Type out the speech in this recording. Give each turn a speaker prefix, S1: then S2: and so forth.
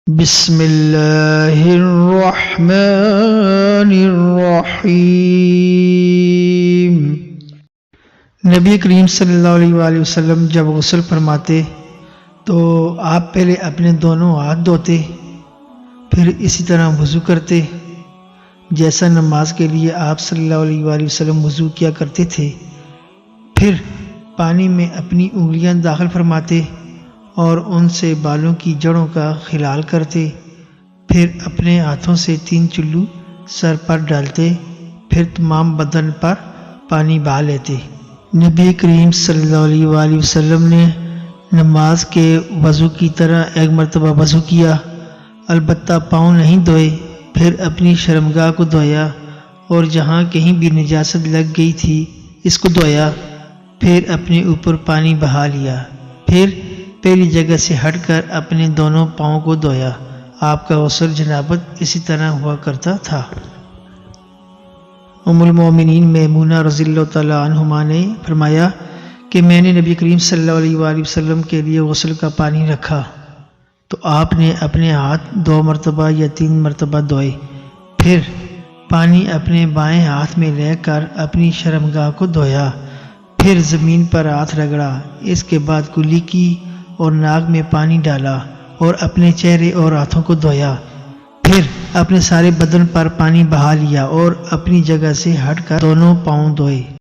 S1: بسم اللہ الرحمن الرحیم۔ نبی کریم صلی اللہ علیہ وآلہ وسلم جب غسل فرماتے تو آپ پہلے اپنے دونوں ہاتھ دھوتے، پھر اسی طرح وضو کرتے جیسا نماز کے لیے آپ صلی اللہ علیہ وآلہ وسلم وضو کیا کرتے تھے۔ پھر پانی میں اپنی انگلیاں داخل فرماتے اور ان سے بالوں کی جڑوں کا خلال کرتے، پھر اپنے ہاتھوں سے 3 چلو سر پر ڈالتے، پھر تمام بدن پر پانی بہا لیتے۔ نبی کریم صلی اللہ علیہ وآلہ وسلم نے نماز کے وضو کی طرح ایک مرتبہ وضو کیا، البتہ پاؤں نہیں دھوئے، پھر اپنی شرمگاہ کو دھویا اور جہاں کہیں بھی نجاست لگ گئی تھی اس کو دھویا، پھر اپنے اوپر پانی بہا لیا، پھر پہلی جگہ سے ہٹ کر اپنے دونوں پاؤں کو دھویا۔ آپ کا غسل جنابت اسی طرح ہوا کرتا تھا۔ ام المومنین میمونہ رضی اللہ تعالیٰ عنہما نے فرمایا کہ میں نے نبی کریم صلی اللہ علیہ وآلہ وسلم کے لیے غسل کا پانی رکھا تو آپ نے اپنے ہاتھ 2 مرتبہ یا 3 مرتبہ دھوئے، پھر پانی اپنے بائیں ہاتھ میں لے کر اپنی شرمگاہ کو دھویا، پھر زمین پر ہاتھ رگڑا، اس کے بعد کلی کی اور ناک میں پانی ڈالا اور اپنے چہرے اور ہاتھوں کو دھویا، پھر اپنے سارے بدن پر پانی بہا لیا اور اپنی جگہ سے ہٹ کر دونوں پاؤں دھوئے۔